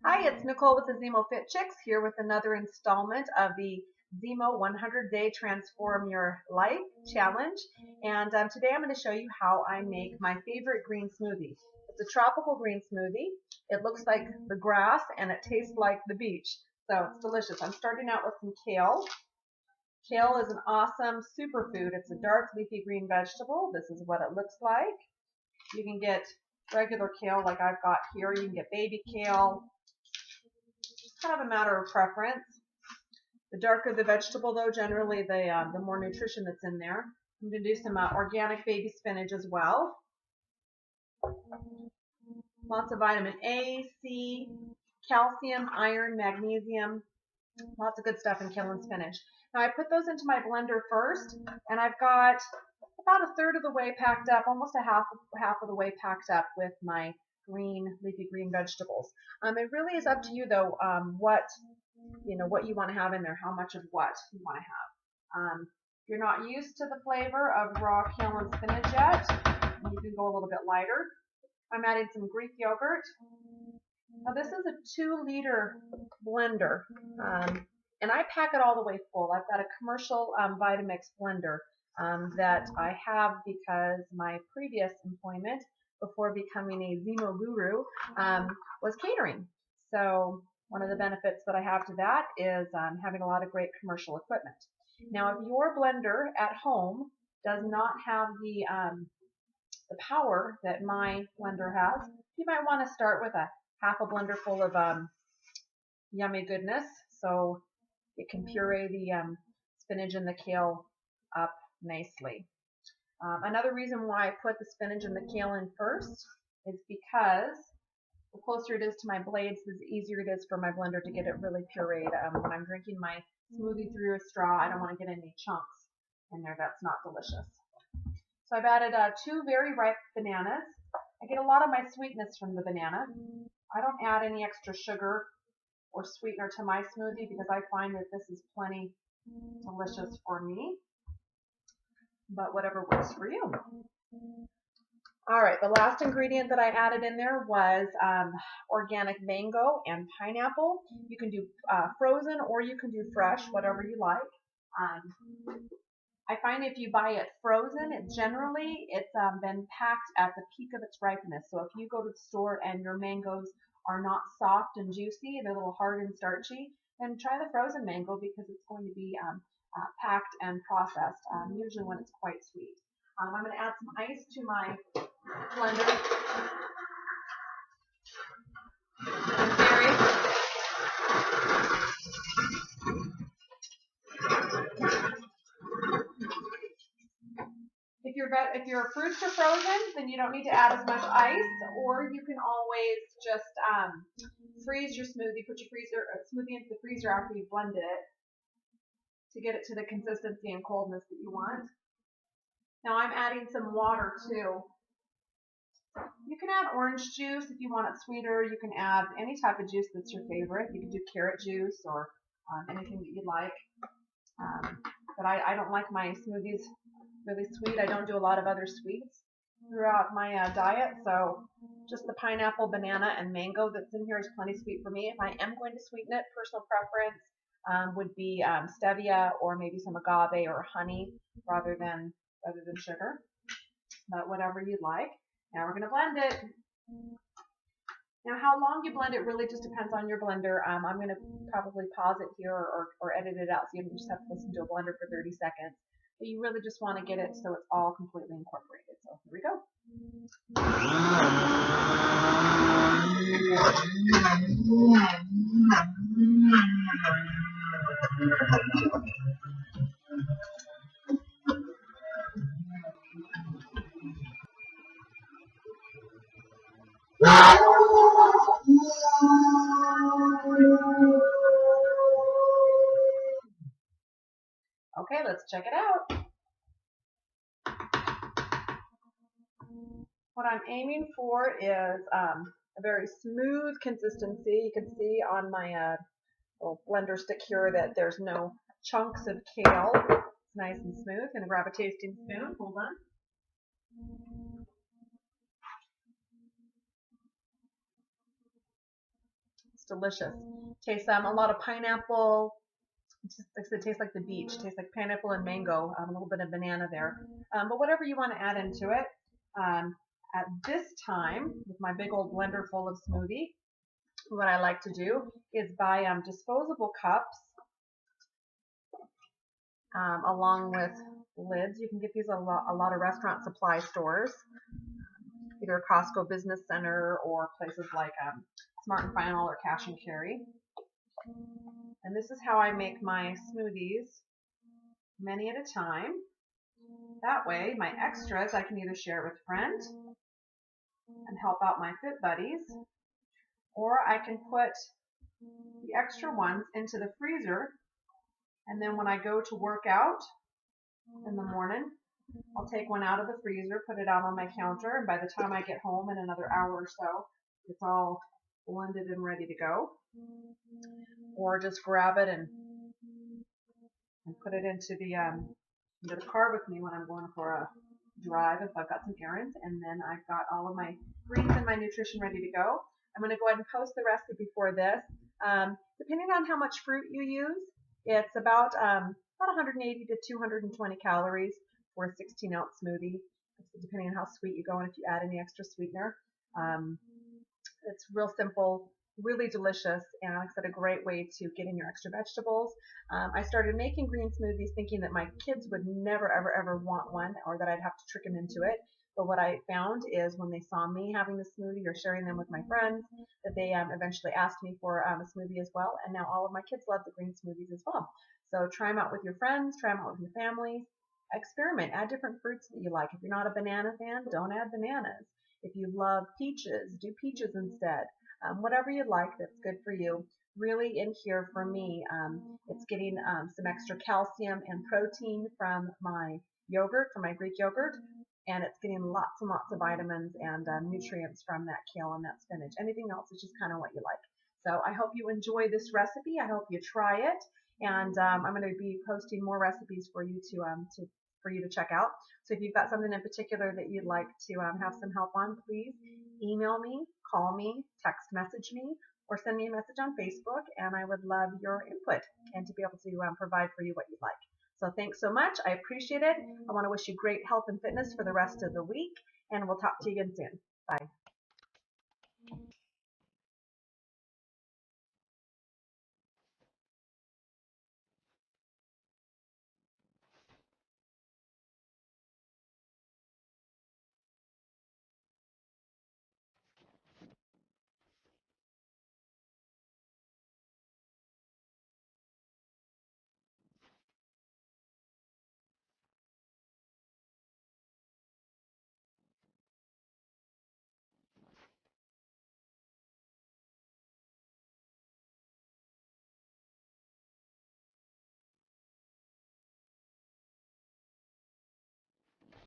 Hi, it's Nicole with the Ximo Fit Chix here with another installment of the Ximo 100-Day Transform Your Life Challenge. And today I'm going to show you how I make my favorite green smoothie. It's a tropical green smoothie. It looks like the grass and it tastes like the beach. So it's delicious. I'm starting out with some kale. Kale is an awesome superfood. It's a dark leafy green vegetable. This is what it looks like. You can get regular kale like I've got here. You can get baby kale. Kind of a matter of preference. The darker the vegetable, though, generally the more nutrition that's in there. I'm going to do some organic baby spinach as well. Lots of vitamin A, C, calcium, iron, magnesium. Lots of good stuff in kale and spinach. Now I put those into my blender first, and I've got about a third of the way packed up, almost a half of the way packed up with my leafy green vegetables. It really is up to you though, what you want to have in there, how much of what you want to have. If you're not used to the flavor of raw kale and spinach yet, you can go a little bit lighter. I'm adding some Greek yogurt. Now this is a 2-liter blender, and I pack it all the way full. I've got a commercial Vitamix blender that I have because my previous employment before becoming a Ximo guru was catering. So one of the benefits that I have to that is having a lot of great commercial equipment. Now, if your blender at home does not have the power that my blender has, you might want to start with a half a blender full of yummy goodness so it can puree the spinach and the kale up nicely. Another reason why I put the spinach and the kale in first is because the closer it is to my blades, the easier it is for my blender to get it really pureed. When I'm drinking my smoothie through a straw, I don't want to get any chunks in there. That's not delicious. So I've added 2 very ripe bananas. I get a lot of my sweetness from the banana. I don't add any extra sugar or sweetener to my smoothie because I find that this is plenty delicious for me. But whatever works for you. All right, the last ingredient that I added in there was organic mango and pineapple. You can do frozen or you can do fresh, whatever you like. I find if you buy it frozen, it's been packed at the peak of its ripeness. So if you go to the store and your mangoes are not soft and juicy, they're a little hard and starchy, then try the frozen mango because it's going to be packed and processed, usually when it's quite sweet. I'm going to add some ice to my blender. If your fruits are frozen, then you don't need to add as much ice, or you can always just freeze your smoothie, put your smoothie into the freezer after you've blended it to get it to the consistency and coldness that you want. Now I'm adding some water too. You can add orange juice if you want it sweeter. You can add any type of juice that's your favorite. You can do carrot juice or anything that you like. But I don't like my smoothies really sweet. I don't do a lot of other sweets throughout my diet. So just the pineapple, banana, and mango that's in here is plenty sweet for me. If I am going to sweeten it, personal preference would be stevia or maybe some agave or honey rather than sugar. But whatever you'd like. Now we're going to blend it. Now how long you blend it really just depends on your blender. I'm going to probably pause it here or edit it out so you just have to listen to a blender for 30 seconds. But you really just want to get it so it's all completely incorporated. So here we go. Okay, let's check it out. What I'm aiming for is a very smooth consistency. You can see on my little blender stick here that there's no chunks of kale. It's nice and smooth. I'm going to grab a tasting spoon. Hold on. delicious. Tastes a lot of pineapple. It tastes like the beach. It tastes like pineapple and mango. A little bit of banana there. But whatever you want to add into it. At this time, with my big old blender full of smoothie, what I like to do is buy disposable cups along with lids. You can get these at a lot of restaurant supply stores, either Costco Business Center or places like Smart and Final or Cash and Carry. And this is how I make my smoothies, many at a time. That way, my extras I can either share with a friend and help out my fit buddies, or I can put the extra ones into the freezer, and then when I go to work out in the morning, I'll take one out of the freezer, put it out on my counter, and by the time I get home in another hour or so, it's all blended and ready to go. Or just grab it and put it into the car with me when I'm going for a drive if I've got some errands, and then I've got all of my greens and my nutrition ready to go. I'm going to go ahead and post the recipe for this. Depending on how much fruit you use, it's about 180 to 220 calories for a 16-ounce smoothie, depending on how sweet you go and if you add any extra sweetener. It's real simple, really delicious, and like I said, a great way to get in your extra vegetables. I started making green smoothies thinking that my kids would never, ever, ever want one, or that I'd have to trick them into it. But what I found is when they saw me having the smoothie or sharing them with my friends, that they eventually asked me for a smoothie as well. And now all of my kids love the green smoothies as well. So try them out with your friends, try them out with your family. Experiment, add different fruits that you like. If you're not a banana fan, don't add bananas. If you love peaches, do peaches instead. Whatever you like that's good for you. Really in here for me, it's getting some extra calcium and protein from my yogurt, from my Greek yogurt, and it's getting lots and lots of vitamins and nutrients from that kale and that spinach. Anything else is just kind of what you like. So I hope you enjoy this recipe. I hope you try it, and I'm going to be posting more recipes for you to check out. So if you've got something in particular that you'd like to have some help on, please email me, call me, text message me, or send me a message on Facebook, and I would love your input and to be able to provide for you what you'd like. So thanks so much. I appreciate it. I want to wish you great health and fitness for the rest of the week, and we'll talk to you again soon. Bye.